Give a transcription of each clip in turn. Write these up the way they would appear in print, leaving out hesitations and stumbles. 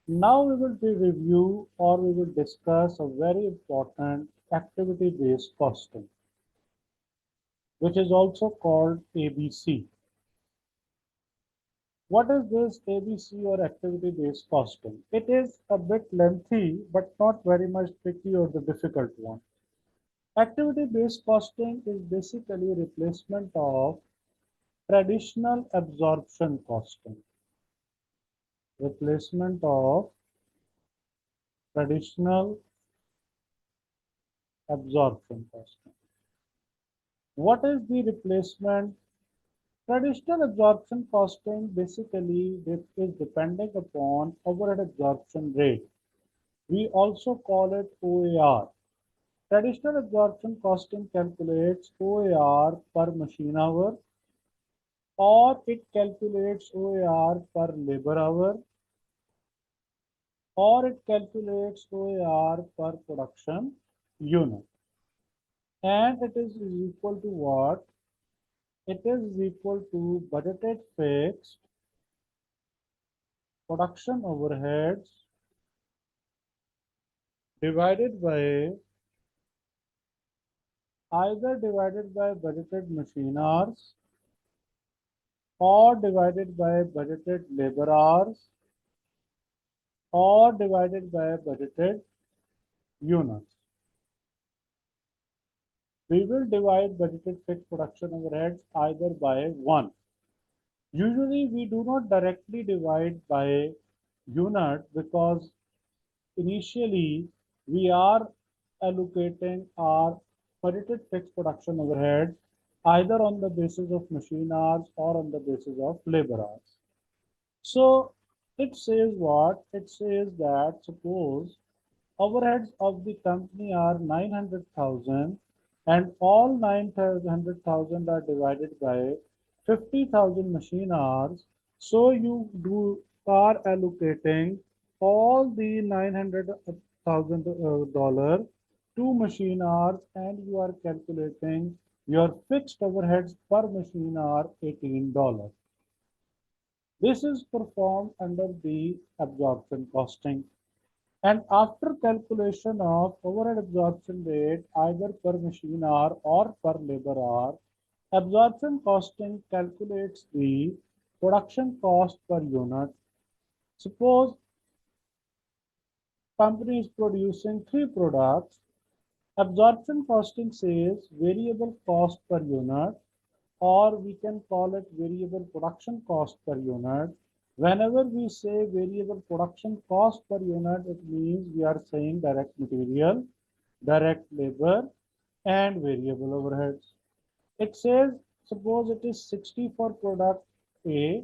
Now we will review or we will discuss a very important activity-based costing, which is also called ABC. What is this ABC or activity-based costing? It is a bit lengthy, but not very much tricky or the difficult one. Activity-based costing is basically replacement of traditional absorption costing. Replacement of traditional absorption costing. What is the replacement? Traditional absorption costing basically is depending upon overhead absorption rate. We also call it OAR. Traditional absorption costing calculates OAR per machine hour, or it calculates OAR per labor hour, or it calculates OAR per production unit. And it is equal to what? It is equal to budgeted fixed production overheads divided by either divided by budgeted machine hours or divided by budgeted labor hours or divided by budgeted units. We will divide budgeted fixed production overheads either by 1. Usually we do not directly divide by unit because initially we are allocating our budgeted fixed production overhead either on the basis of machine hours or on the basis of labor hours. So it says what? It says that suppose overheads of the company are 900,000 and all 900,000 are divided by 50,000 machine hours. So you are allocating all the $900,000 to machine hours and you are calculating your fixed overheads per machine hour $18. This is performed under the absorption costing. And after calculation of overhead absorption rate either per machine hour or per labor hour, absorption costing calculates the production cost per unit. Suppose company is producing 3 products, absorption costing says variable cost per unit, or we can call it variable production cost per unit. Whenever we say variable production cost per unit, it means we are saying direct material, direct labor, and variable overheads. It says, suppose it is 60 for product A,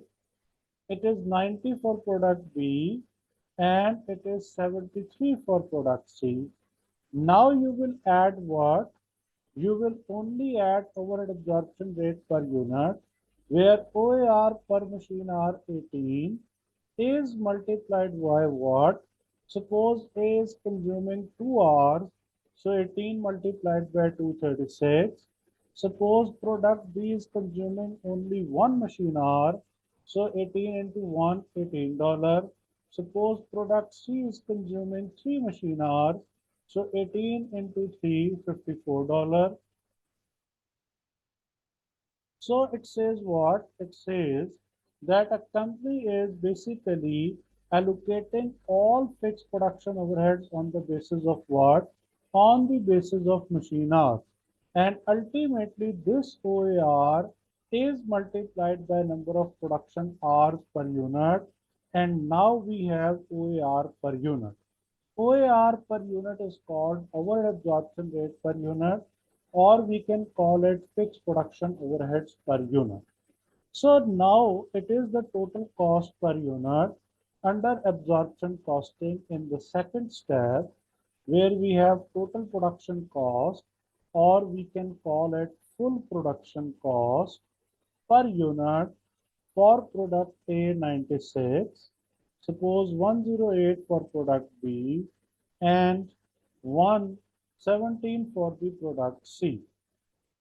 it is 90 for product B, and it is 73 for product C. Now you will add what? You will only add overhead absorption rate per unit, where OAR per machine hour 18 is multiplied by what? Suppose A is consuming 2 hours, so 18 multiplied by 236. Suppose product B is consuming only 1 machine hour, so 18 into 1, $18. Suppose product C is consuming 3 machine hours, so 18 into 3, $54. So it says what? It says that a company is basically allocating all fixed production overheads on the basis of what? On the basis of machine hours. And ultimately this OAR is multiplied by number of production hours per unit. And now we have OAR per unit. OAR per unit is called overhead absorption rate per unit, or we can call it fixed production overheads per unit. So now it is the total cost per unit under absorption costing in the second step, where we have total production cost, or we can call it full production cost per unit for product A 96, suppose 108 for product B, and 117 for the product C.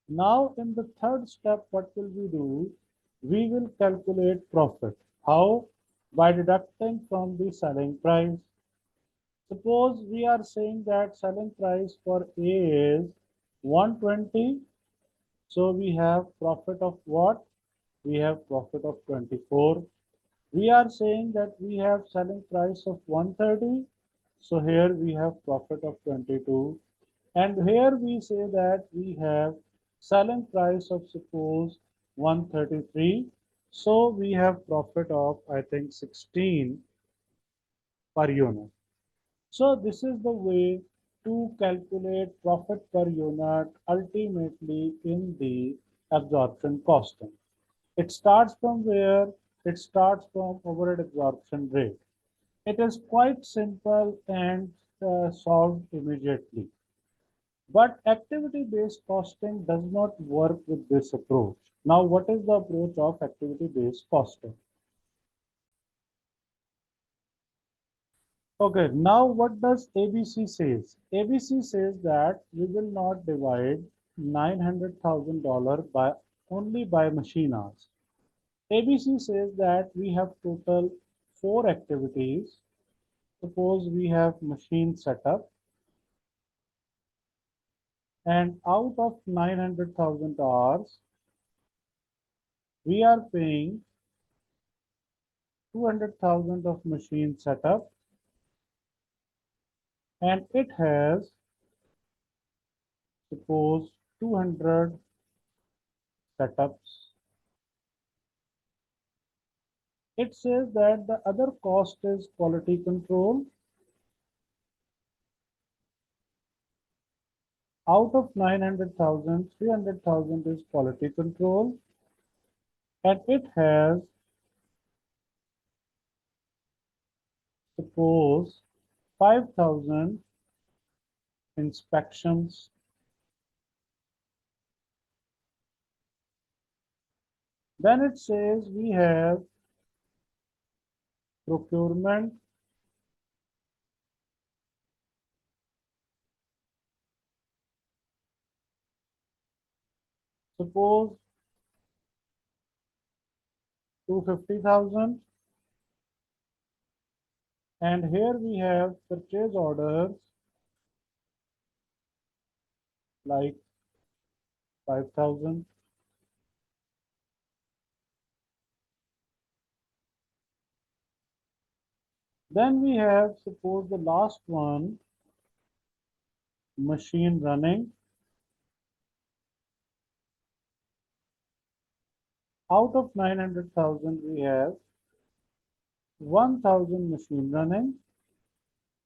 Now in the third step, what will we do? We will calculate profit. How? by deducting from the selling price. Suppose we are saying that selling price for A is 120. So we have profit of what? We have profit of 24. We are saying that we have selling price of 130. So here we have profit of 22. And here we say that we have selling price of suppose 133. So we have profit of I think 16 per unit. So this is the way to calculate profit per unit ultimately in the absorption costing. It starts from where? It starts from overhead absorption rate. It is quite simple and solved immediately. But activity-based costing does not work with this approach. Now, what is the approach of activity-based costing? Okay, now what does ABC says? ABC says that we will not divide $900,000 by only by machine hours. ABC says that we have total 4 activities. Suppose we have machine setup, and out of 900,000 hours, we are paying 200,000 of machine setup, and it has suppose 200 setups. It says that the other cost is quality control. Out of 900,000, 300,000 is quality control, and it has suppose 5,000 inspections. Then it says we have procurement, suppose 250,000, and here we have purchase orders like 5,000. Then we have suppose the last one, machine running. Out of 900,000 we have 1,000 machine running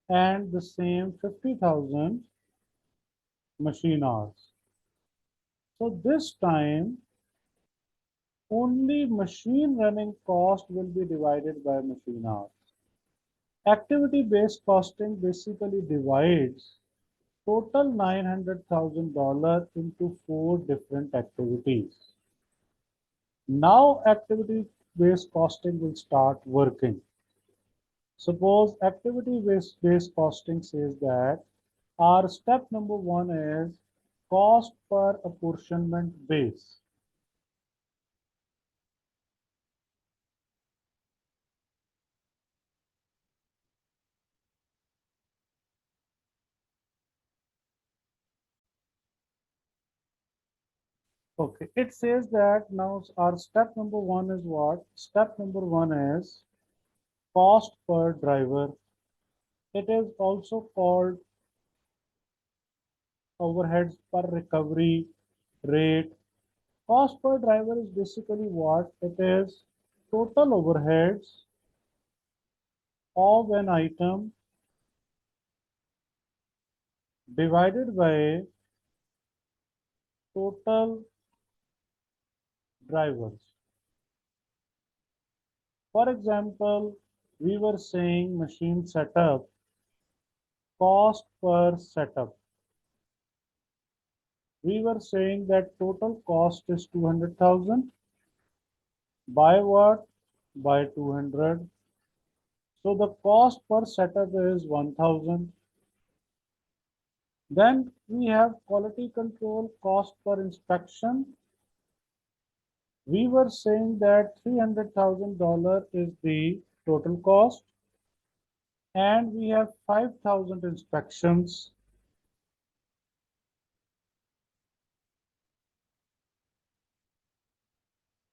and the same 50,000 machine hours. So this time only machine running cost will be divided by machine hours. Activity-based costing basically divides total $900,000 into 4 different activities. Now activity-based costing will start working. Suppose activity-based costing says that our step number 1 is cost per apportionment base. Okay, it says that now our step number 1 is what? Step number 1 is cost per driver. It is also called overheads per recovery rate. Cost per driver is basically what? It is total overheads of an item divided by total drivers. For example, we were saying machine setup, cost per setup. We were saying that total cost is 200,000. By what? By 200. So the cost per setup is 1,000. Then we have quality control cost per inspection. We were saying that $300,000 is the total cost, and we have 5,000 inspections.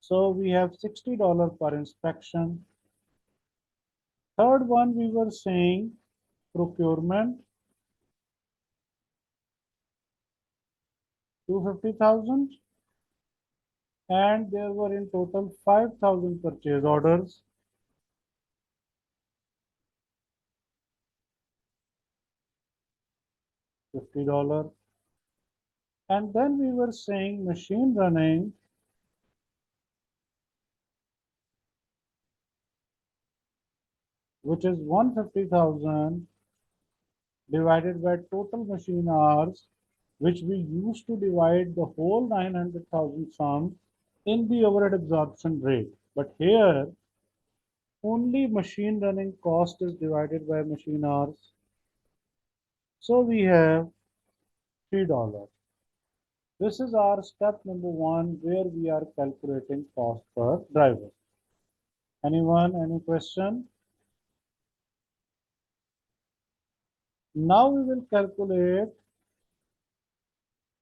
So we have $60 per inspection. Third one, we were saying procurement, 250,000, and there were in total 5,000 purchase orders. $50. And then we were saying machine running, which is 150,000 divided by total machine hours, which we used to divide the whole 900,000 sum in the overhead absorption rate. But here, only machine running cost is divided by machine hours. So we have $3. This is our step number one where we are calculating cost per driver. Anyone, any question? Now we will calculate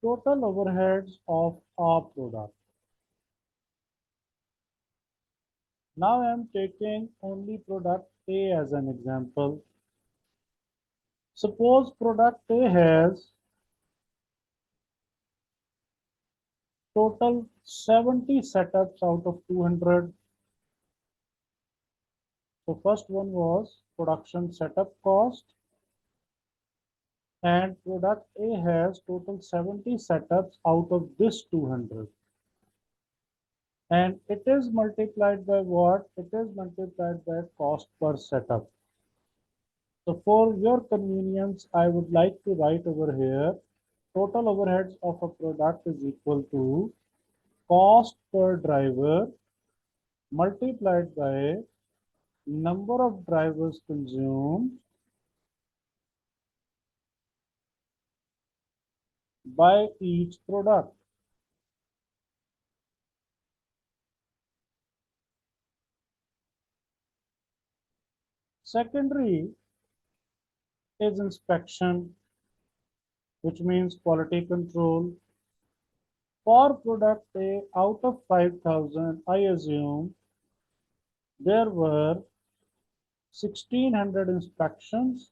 total overheads of our product. Now I am taking only product A as an example. Suppose product A has total 70 setups out of 200. So first one was production setup cost, and product A has total 70 setups out of this 200. And it is multiplied by what? It is multiplied by cost per setup. So for your convenience, I would like to write over here, total overheads of a product is equal to cost per driver multiplied by number of drivers consumed by each product. Secondary is inspection, which means quality control. For product A, out of 5,000, I assume there were 1,600 inspections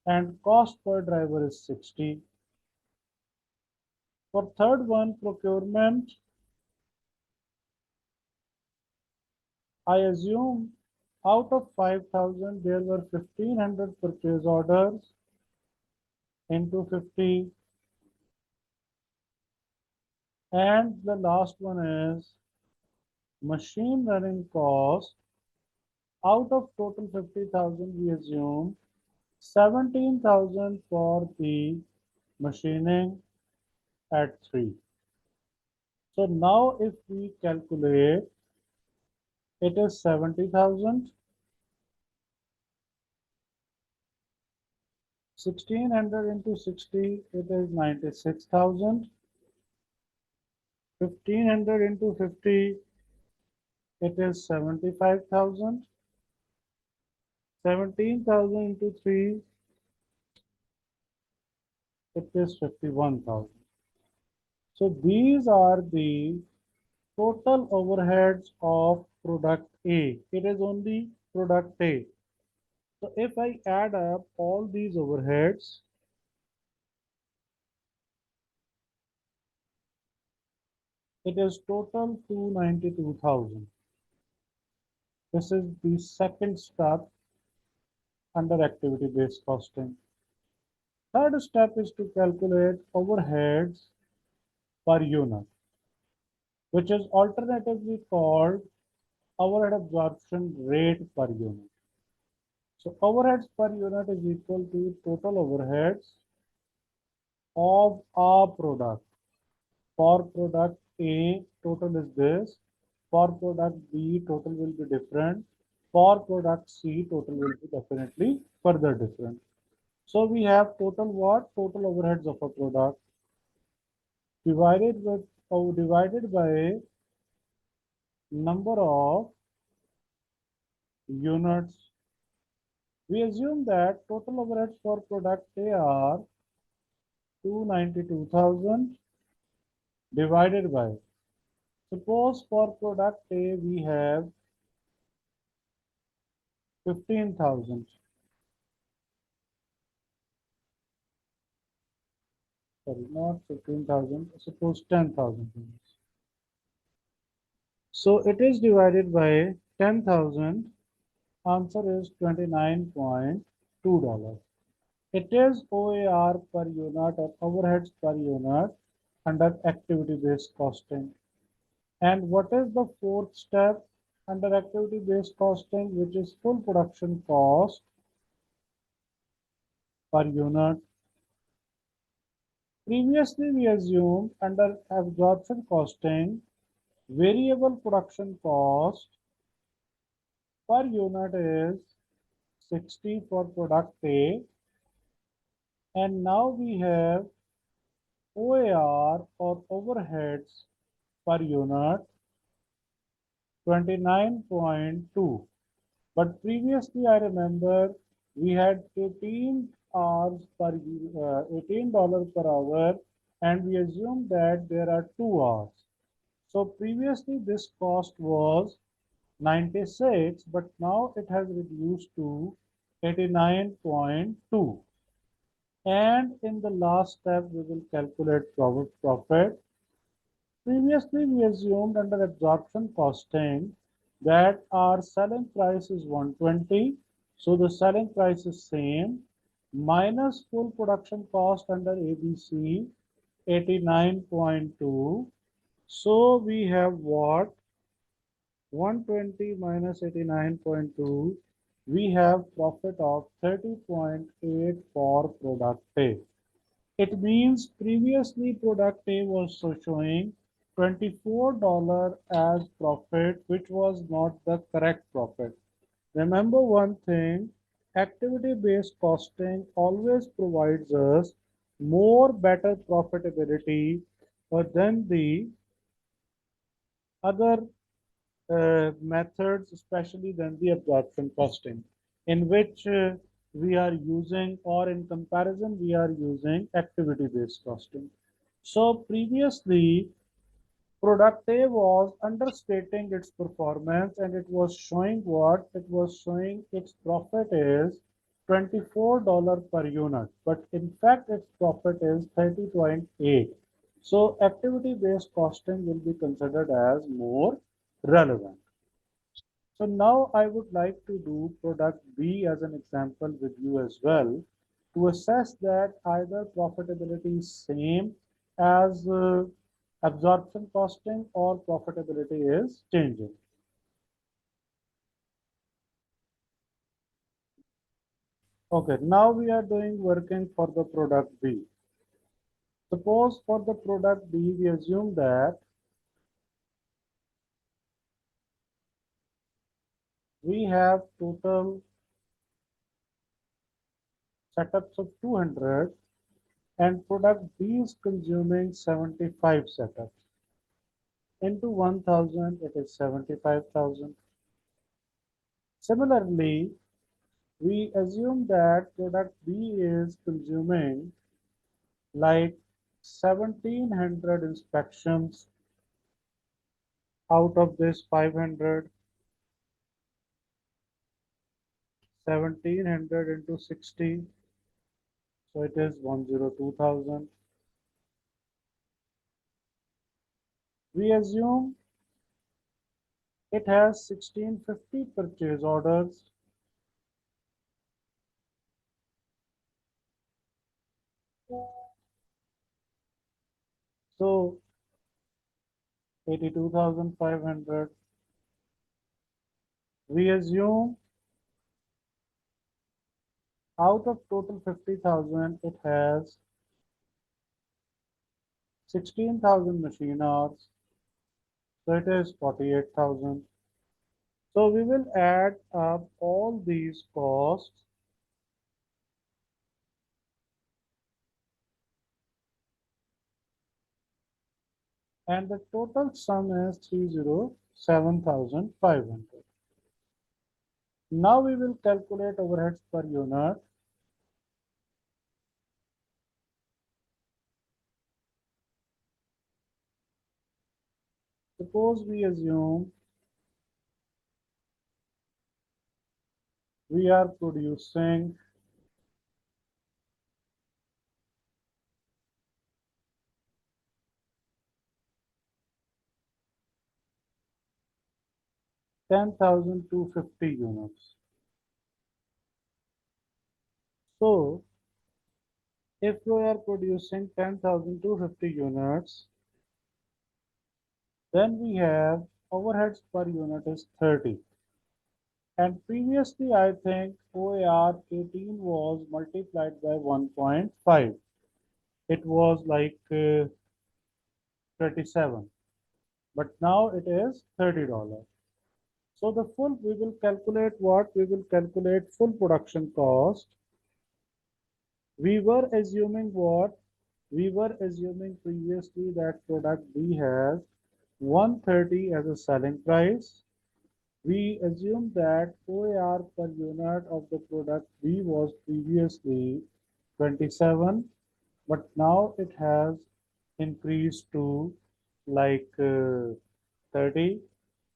and cost per driver is 60. For third one, procurement, I assume out of 5,000, there were 1,500 purchase orders into 50. And the last one is machine running cost. Out of total 50,000, we assume 17,000 for the machining at 3. So now if we calculate, it is 70,000. 1,600 into 60, it is 96,000. 1,500 into 50, it is 75,000. 17,000 into 3, it is 51,000. So these are the total overheads of product A. It is only product A. So if I add up all these overheads, it is total 292,000. This is the second step under activity-based costing. Third step is to calculate overheads per unit, which is alternatively called overhead absorption rate per unit. So overheads per unit is equal to total overheads of a product. For product A, total is this. For product B, total will be different. For product C, total will be definitely further different. So we have total what? Total overheads of a product divided by number of units. We assume that total overheads for product A are 292,000 divided by, suppose for product A we have 15,000, sorry, not 15,000, suppose 10,000 units. So it is divided by 10,000, answer is $29.2. It is OAR per unit or overheads per unit under activity-based costing. And what is the fourth step under activity-based costing, which is full production cost per unit? Previously, we assumed under absorption costing, variable production cost per unit is 60 for product A, and now we have OAR or overheads per unit 29.2. But previously I remember we had 18 hours per $18 per hour, and we assumed that there are 2 hours. So previously this cost was 96, but now it has reduced to 89.2. And in the last step we will calculate profit. Previously, we assumed under absorption costing that our selling price is 120, so the selling price is same, minus full production cost under ABC 89.2. So we have what? 120 minus 89.2. We have profit of 30.8 for product A. It means previously product A was showing $24 as profit, which was not the correct profit. Remember one thing, activity-based costing always provides us more better profitability than the other methods, especially than the absorption costing, in which we are using, or in comparison, we are using activity-based costing. So previously, product A was understating its performance, and it was showing what? It was showing its profit is $24 per unit, but in fact its profit is 30.8. So activity-based costing will be considered as more relevant. So now I would like to do product B as an example with you as well, to assess that either profitability is same as absorption costing or profitability is changing. Okay, now we are doing working for the product B. Suppose for the product B, we assume that we have total setups of 200, and product B is consuming 75 setups. Into 1000, it is 75,000. Similarly, we assume that product B is consuming like 1700 inspections. Out of this 500, 1700 into 60, so it is 102,000. We assume it has 1650 purchase orders. So 82,500. We assume out of total 50,000, it has 16,000 machine hours. So it is 48,000. So we will add up all these costs, and the total sum is 307,500. Now we will calculate overheads per unit. Suppose we assume we are producing 10,250 units. So if we are producing 10,250 units, then we have overheads per unit is 30. And previously, I think OAR 18 was multiplied by 1.5. It was like 37, but now it is $30. So the full, we will calculate what? We will calculate full production cost. We were assuming what? We were assuming previously that product B has 130 as a selling price. We assume that OAR per unit of the product B was previously 27, but now it has increased to like 30.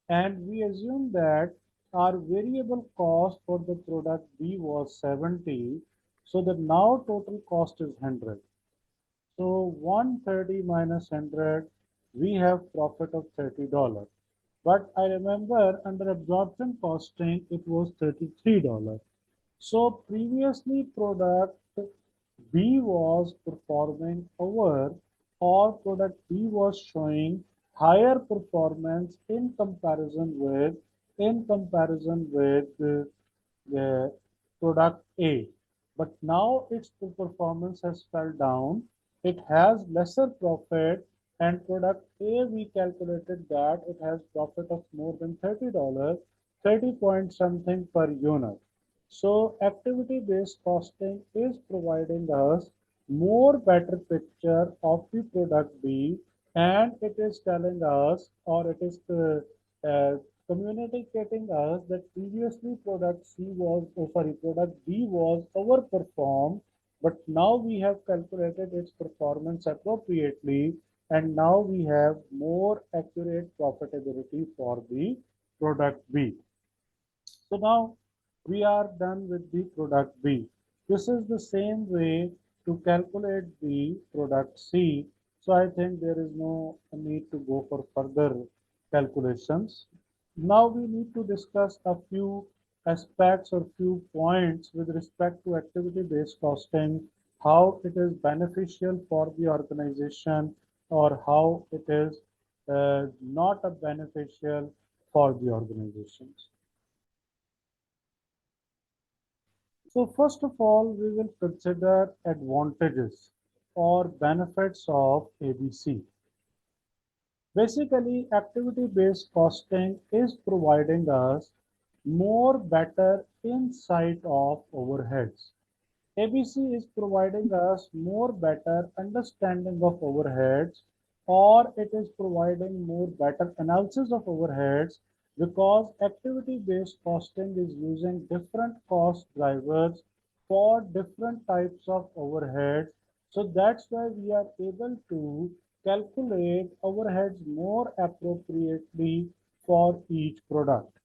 And we assume that our variable cost for the product B was 70. So the now total cost is 100. So 130 minus 100, we have profit of $30. But I remember under absorption costing, it was $33. So previously product B was performing over, or product B was showing higher performance in comparison with the product A. But now its performance has fell down. It has lesser profit, and product A, we calculated that it has profit of more than $30, 30 point something per unit. So activity-based costing is providing us more better picture of the product B, and it is telling us, or it is uh, communicating us that previously product B was overperformed, but now we have calculated its performance appropriately, and now we have more accurate profitability for the product B. So now we are done with the product B. This is the same way to calculate the product C. So I think there is no need to go for further calculations. Now we need to discuss a few aspects or few points with respect to activity-based costing, how it is beneficial for the organization or how it is not a beneficial for the organizations. So first of all, we will consider advantages or benefits of ABC. Basically, activity-based costing is providing us more better insight of overheads. ABC is providing us more better understanding of overheads, or it is providing more better analysis of overheads, because activity-based costing is using different cost drivers for different types of overheads. So that's why we are able to calculate overheads more appropriately for each product.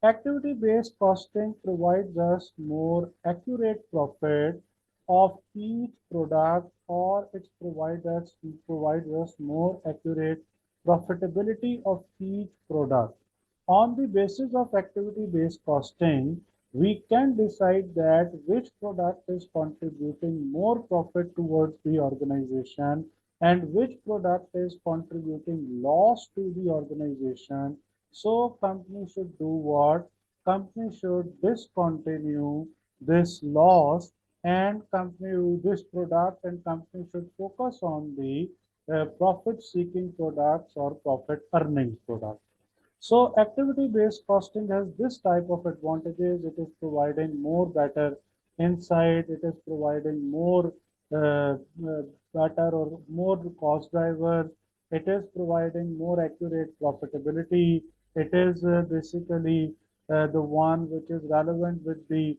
Activity-based costing provides us more accurate profit of each product, or it provides us more accurate profitability of each product. On the basis of activity-based costing, we can decide that which product is contributing more profit towards the organization and which product is contributing loss to the organization. So company should do what? Company should discontinue this loss, and company this product, and company should focus on the profit seeking products or profit earning products. So activity-based costing has this type of advantages. It is providing more better insight. It is providing more uh, uh, better or more cost drivers. It is providing more accurate profitability. It is basically the one which is relevant with the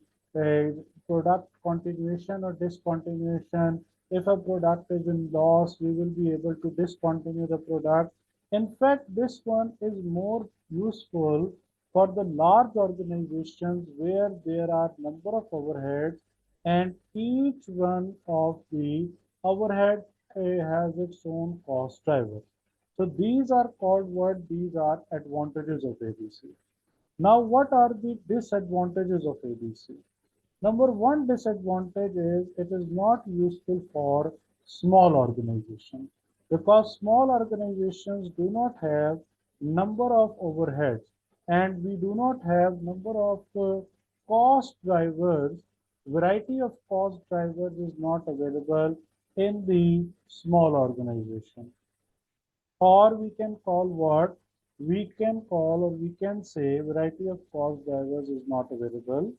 product continuation or discontinuation. If a product is in loss, we will be able to discontinue the product. In fact, this one is more useful for the large organizations where there are number of overheads and each one of the overhead has its own cost driver. So these are called what? These are advantages of ABC. Now, what are the disadvantages of ABC? Number one disadvantage is it is not useful for small organizations because small organizations do not have number of overheads and we do not have number of cost drivers. Variety of cost drivers is not available in the small organization. Or we can call what? We can call or we can say variety of cost drivers is not available.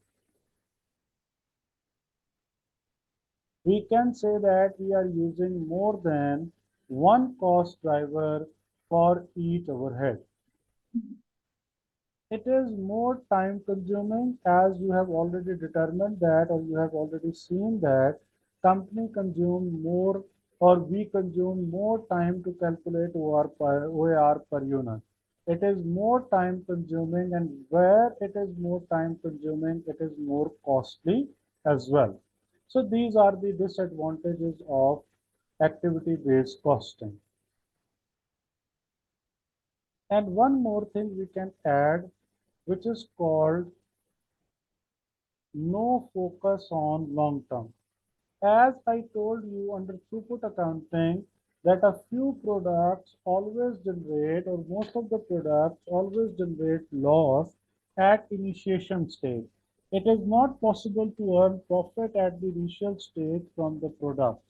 We can say that we are using more than one cost driver for each overhead. It is more time consuming as you have already determined that or you have already seen that company consume more or we consume more time to calculate OAR per unit. It is more time consuming and where it is more time consuming, it is more costly as well. So these are the disadvantages of activity-based costing. And one more thing we can add, which is called no focus on long term. As I told you under throughput accounting, that a few products always generate, or most of the products always generate loss at initiation stage. It is not possible to earn profit at the initial stage from the product.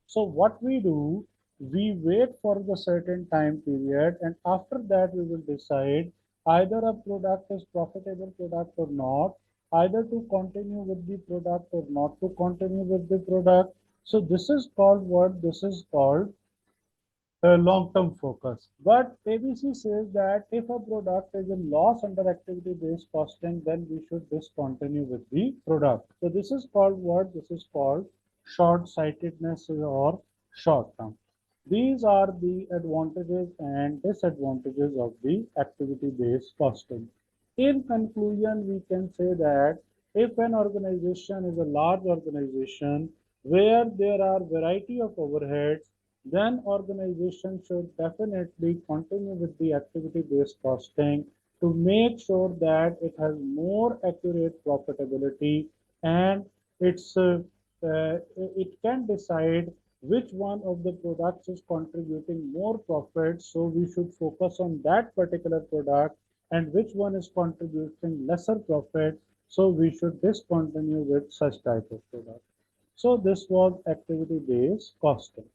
So what we do, we wait for the certain time period and after that we will decide either a product is profitable product or not, either to continue with the product or not to continue with the product. So this is called what? This is called a long-term focus. But ABC says that if a product is in loss under activity-based costing, then we should discontinue with the product. So this is called what? This is called short-sightedness or short-term. These are the advantages and disadvantages of the activity-based costing. In conclusion, we can say that if an organization is a large organization where there are variety of overheads, then organization should definitely continue with the activity-based costing to make sure that it has more accurate profitability and it can decide which one of the products is contributing more profit. So we should focus on that particular product and which one is contributing lesser profit. So we should discontinue with such type of product. So this was activity-based costing.